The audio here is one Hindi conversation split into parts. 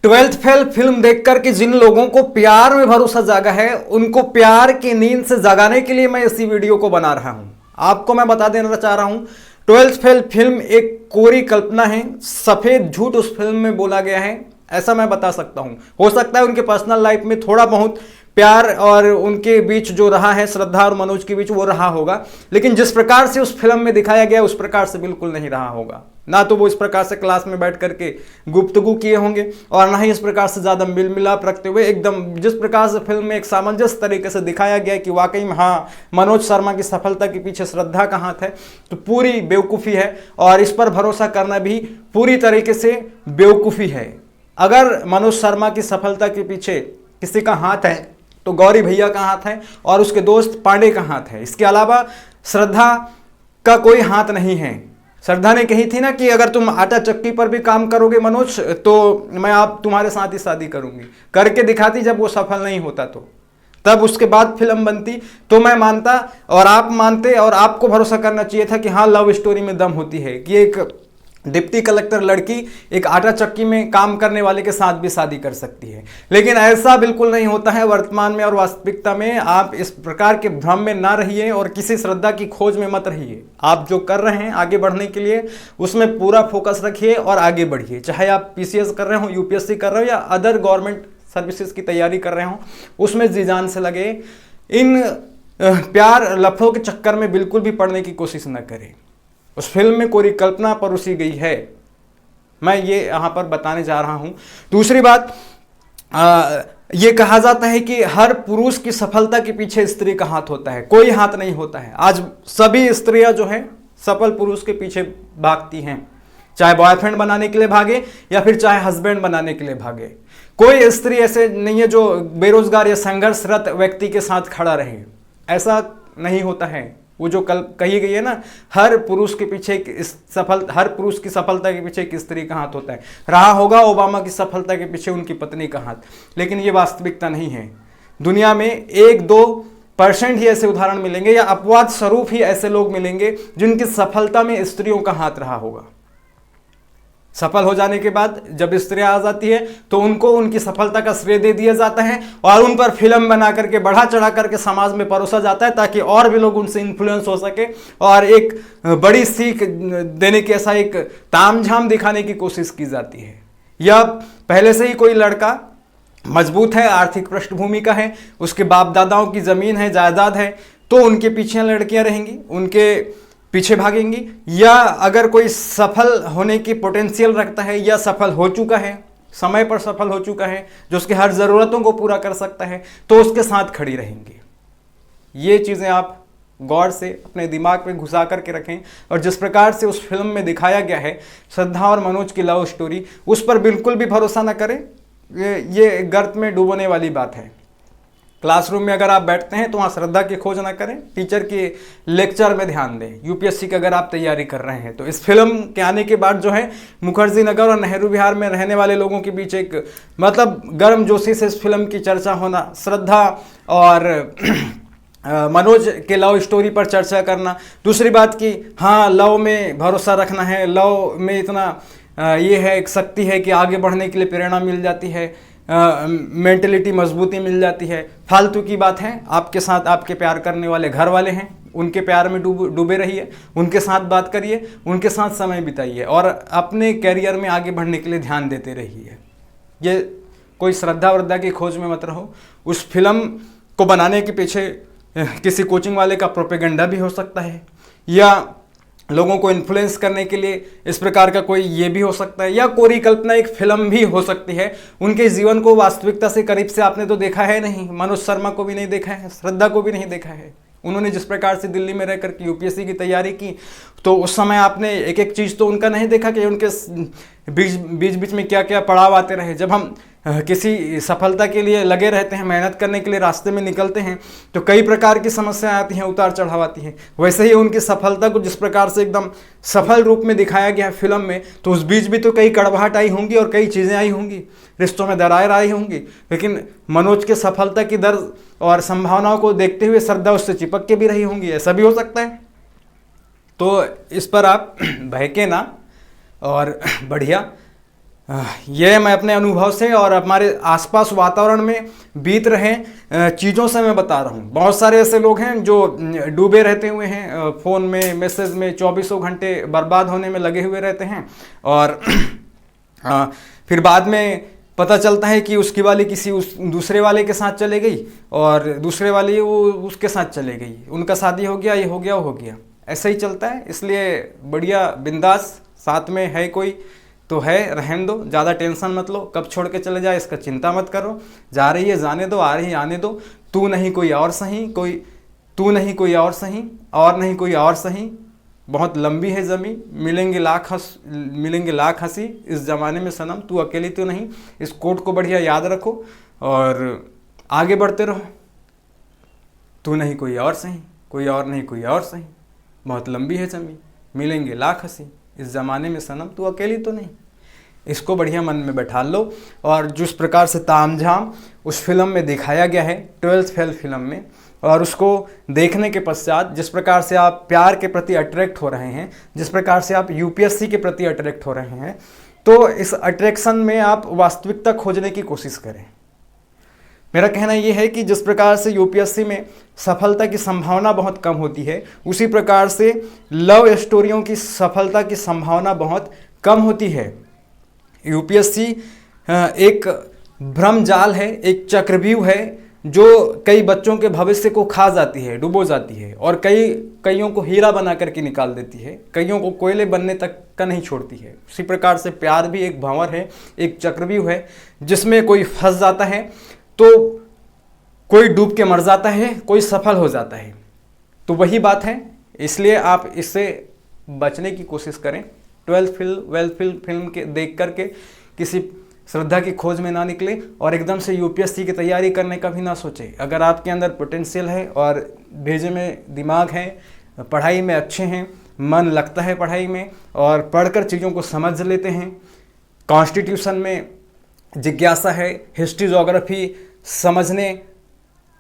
ट्वेल्थ फेल फिल्म देख करके जिन लोगों को प्यार में भरोसा जागा है, उनको प्यार की नींद से जगाने के लिए मैं इसी वीडियो को बना रहा हूं। आपको मैं बता देना चाह रहा हूं, ट्वेल्थ फेल फिल्म एक कोरी कल्पना है, सफेद झूठ उस फिल्म में बोला गया है, ऐसा मैं बता सकता हूं। हो सकता है उनके पर्सनल लाइफ में थोड़ा बहुत प्यार और उनके बीच जो रहा है, श्रद्धा और मनोज के बीच, वो रहा होगा, लेकिन जिस प्रकार से उस फिल्म में दिखाया गया उस प्रकार से बिल्कुल नहीं रहा होगा। ना तो वो इस प्रकार से क्लास में बैठ करके गुफ्तगू किए होंगे और ना ही इस प्रकार से ज्यादा मिल मिलाप रखते हुए, एकदम जिस प्रकार से फिल्म में एक सामंजस्य तरीके से दिखाया गया कि वाकई में हाँ, मनोज शर्मा की सफलता के पीछे श्रद्धा का हाथ है, तो पूरी बेवकूफ़ी है और इस पर भरोसा करना भी पूरी तरीके से बेवकूफ़ी है। अगर मनोज शर्मा की सफलता के पीछे किसी का हाथ है तो गौरी भैया का हाथ है और उसके दोस्त पांडे का हाथ है। इसके अलावा श्रद्धा का कोई हाथ नहीं है। श्रद्धा ने कही थी ना कि अगर तुम आटा चक्की पर भी काम करोगे मनोज, तो मैं आप तुम्हारे साथ ही शादी करूंगी। करके दिखाती, जब वो सफल नहीं होता तो तब उसके बाद फिल्म बनती तो मैं मानता और आप मानते और आपको भरोसा करना चाहिए था कि हाँ, लव स्टोरी में दम होती है कि एक डिप्टी कलेक्टर लड़की एक आटा चक्की में काम करने वाले के साथ भी शादी कर सकती है। लेकिन ऐसा बिल्कुल नहीं होता है वर्तमान में और वास्तविकता में। आप इस प्रकार के भ्रम में ना रहिए और किसी श्रद्धा की खोज में मत रहिए। आप जो कर रहे हैं आगे बढ़ने के लिए, उसमें पूरा फोकस रखिए और आगे बढ़िए। चाहे आप पीसीएस कर रहे हो, यूपीएससी कर रहे हो या अदर गवर्नमेंट सर्विसेज की तैयारी कर रहे हो, उसमें जी जान से लगे। इन प्यार लफड़ों के चक्कर में बिल्कुल भी पड़ने की कोशिश न करें। उस फिल्म में कोई कल्पना परोसी गई है, मैं ये यहाँ पर बताने जा रहा हूँ। दूसरी बात, ये कहा जाता है कि हर पुरुष की सफलता के पीछे स्त्री का हाथ होता है। कोई हाथ नहीं होता है। आज सभी स्त्रियां जो हैं सफल पुरुष के पीछे भागती हैं, चाहे बॉयफ्रेंड बनाने के लिए भागे या फिर चाहे हस्बैंड बनाने के लिए भागे। कोई स्त्री ऐसे नहीं है जो बेरोजगार या संघर्षरत व्यक्ति के साथ खड़ा रहे, ऐसा नहीं होता है। वो जो कल कही गई है ना, हर पुरुष के पीछे हर पुरुष की सफलता के पीछे एक स्त्री का हाथ होता है। रहा होगा ओबामा की सफलता के पीछे उनकी पत्नी का हाथ, लेकिन ये वास्तविकता नहीं है। दुनिया में 1-2% ही ऐसे उदाहरण मिलेंगे या अपवाद स्वरूप ही ऐसे लोग मिलेंगे जिनकी सफलता में स्त्रियों का हाथ रहा होगा। सफल हो जाने के बाद जब स्त्रियां आ जाती है तो उनको उनकी सफलता का श्रेय दे दिया जाता है और उन पर फिल्म बना करके बढ़ा चढ़ा करके समाज में परोसा जाता है, ताकि और भी लोग उनसे इन्फ्लुएंस हो सके और एक बड़ी सीख देने की, ऐसा एक तामझाम दिखाने की कोशिश की जाती है। या पहले से ही कोई लड़का मजबूत है, आर्थिक पृष्ठभूमि का है, उसके बाप दादाओं की जमीन है, जायदाद है, तो उनके पीछे लड़कियां रहेंगी, उनके पीछे भागेंगी। या अगर कोई सफल होने की पोटेंशियल रखता है या सफल हो चुका है, समय पर सफल हो चुका है, जो उसके हर ज़रूरतों को पूरा कर सकता है, तो उसके साथ खड़ी रहेंगी। ये चीज़ें आप गौर से अपने दिमाग में घुसा करके रखें। और जिस प्रकार से उस फिल्म में दिखाया गया है श्रद्धा और मनोज की लव स्टोरी, उस पर बिल्कुल भी भरोसा ना करें। ये गर्त में डूबने वाली बात है। क्लासरूम में अगर आप बैठते हैं तो वहाँ श्रद्धा की खोज ना करें, टीचर के लेक्चर में ध्यान दें। यूपीएससी की अगर आप तैयारी कर रहे हैं तो इस फिल्म के आने के बाद जो है मुखर्जी नगर और नेहरू विहार में रहने वाले लोगों के बीच एक मतलब गर्मजोशी से इस फिल्म की चर्चा होना, श्रद्धा और मनोज के लव स्टोरी पर चर्चा करना। दूसरी बात कि हाँ, लव में भरोसा रखना है, लव में इतना ये है, एक शक्ति है कि आगे बढ़ने के लिए प्रेरणा मिल जाती है, मेंटलिटी मजबूती मिल जाती है। फालतू की बात है। आपके साथ आपके प्यार करने वाले घर वाले हैं, उनके प्यार में डूबे रहिए, उनके साथ बात करिए, उनके साथ समय बिताइए और अपने कैरियर में आगे बढ़ने के लिए ध्यान देते रहिए। ये कोई श्रद्धा वृद्धा की खोज में मत रहो। उस फिल्म को बनाने के पीछे किसी कोचिंग वाले का प्रोपेगेंडा भी हो सकता है, या लोगों को इन्फ्लुएंस करने के लिए इस प्रकार का कोई ये भी हो सकता है, या कोरी कल्पना एक फिल्म भी हो सकती है। उनके जीवन को वास्तविकता से करीब से आपने तो देखा है नहीं, मनोज शर्मा को भी नहीं देखा है, श्रद्धा को भी नहीं देखा है। उन्होंने जिस प्रकार से दिल्ली में रहकर के यूपीएससी की तैयारी की, तो उस समय आपने एक एक चीज़ तो उनका नहीं देखा कि उनके बीच बीच में क्या क्या पड़ाव आते रहे। जब हम किसी सफलता के लिए लगे रहते हैं, मेहनत करने के लिए रास्ते में निकलते हैं, तो कई प्रकार की समस्याएं आती हैं, उतार चढ़ाव आती हैं। वैसे ही उनकी सफलता को जिस प्रकार से एकदम सफल रूप में दिखाया गया है फिल्म में, तो उस बीच भी तो कई कड़वाहट आई होंगी और कई चीज़ें आई होंगी, रिश्तों में दरार आई होंगी। लेकिन मनोज के सफलता की दर और संभावनाओं को देखते हुए श्रद्धा उससे चिपक के भी रही होंगी, ऐसा भी हो सकता है। तो इस पर आप बहके ना और बढ़िया ये मैं अपने अनुभव से और हमारे आसपास वातावरण में बीत रहे चीज़ों से मैं बता रहा हूँ। बहुत सारे ऐसे लोग हैं जो डूबे रहते हुए हैं फ़ोन में, मैसेज में, 24 घंटे बर्बाद होने में लगे हुए रहते हैं और फिर बाद में पता चलता है कि उसकी वाली किसी दूसरे वाले के साथ चले गई और दूसरे वाली वो उसके साथ चले गई, उनका शादी हो गया, ये हो गया, वो हो गया, ऐसा ही चलता है। इसलिए बढ़िया बिंदास साथ में है कोई तो है, रहने दो, ज़्यादा टेंशन मत लो, कब छोड़ के चले जाए इसका चिंता मत करो। जा रही है जाने दो, आ रही है आने दो, तू नहीं कोई और सही, तू नहीं कोई और सही, और नहीं कोई और सही, बहुत लंबी है ज़मीं, मिलेंगे लाख हंसी इस ज़माने में सनम, तू अकेली तो नहीं। इस कोट को बढ़िया याद रखो और आगे बढ़ते रहो। तू नहीं कोई और सही, कोई और नहीं कोई और सही, बहुत लंबी है ज़मीं, मिलेंगे लाख हंसी इस ज़माने में सनम, तू अकेली तो नहीं। इसको बढ़िया मन में बैठा लो। और जिस प्रकार से तामझाम उस फिल्म में दिखाया गया है, 12th फेल फिल्म में, और उसको देखने के पश्चात जिस प्रकार से आप प्यार के प्रति अट्रैक्ट हो रहे हैं, जिस प्रकार से आप यूपीएससी के प्रति अट्रैक्ट हो रहे हैं, तो इस अट्रैक्शन में आप वास्तविकता खोजने की कोशिश करें। मेरा कहना यह है कि जिस प्रकार से यूपीएससी में सफलता की संभावना बहुत कम होती है, उसी प्रकार से लव स्टोरियों की सफलता की संभावना बहुत कम होती है। यूपीएससी एक भ्रम जाल है, एक चक्रव्यूह है जो कई बच्चों के भविष्य को खा जाती है, डुबो जाती है और कईयों को हीरा बना करके निकाल देती है, कईयों को कोयले बनने तक का नहीं छोड़ती है। उसी प्रकार से प्यार भी एक भंवर है, एक चक्रव्यूह है जिसमें कोई फंस जाता है तो कोई डूब के मर जाता है, कोई सफल हो जाता है। तो वही बात है, इसलिए आप इससे बचने की कोशिश करें। 12th फिल्म के देख करके किसी श्रद्धा की खोज में ना निकले और एकदम से यूपीएससी की तैयारी करने का भी ना सोचे। अगर आपके अंदर पोटेंशियल है और भेजे में दिमाग है, पढ़ाई में अच्छे हैं, मन लगता है पढ़ाई में और पढ़कर चीज़ों को समझ लेते हैं, कॉन्स्टिट्यूशन में जिज्ञासा है, हिस्ट्री ज्योग्राफी समझने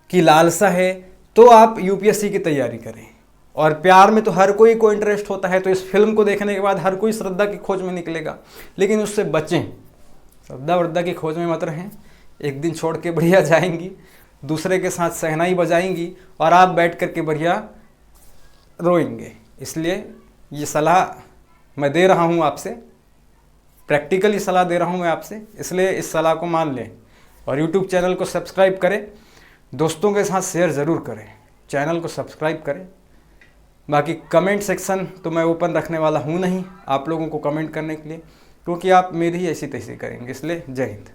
की लालसा है, तो आप यूपीएससी की तैयारी करें। और प्यार में तो हर कोई को इंटरेस्ट होता है, तो इस फिल्म को देखने के बाद हर कोई श्रद्धा की खोज में निकलेगा, लेकिन उससे बचें, श्रद्धा वृद्धा की खोज में मत रहें। एक दिन छोड़ के बढ़िया जाएंगी, दूसरे के साथ शहनाई बजाएंगी और आप बैठ कर के बढ़िया रोएंगे। इसलिए ये सलाह मैं दे रहा हूँ आपसे, प्रैक्टिकली सलाह दे रहा हूँ मैं आपसे, इसलिए इस सलाह को मान लें और यूट्यूब चैनल को सब्सक्राइब करें, दोस्तों के साथ शेयर ज़रूर करें, चैनल को सब्सक्राइब करें। बाकी कमेंट सेक्शन तो मैं ओपन रखने वाला हूँ नहीं आप लोगों को कमेंट करने के लिए, क्योंकि आप मेरी ही ऐसी तैसी करेंगे। इसलिए जय हिंद।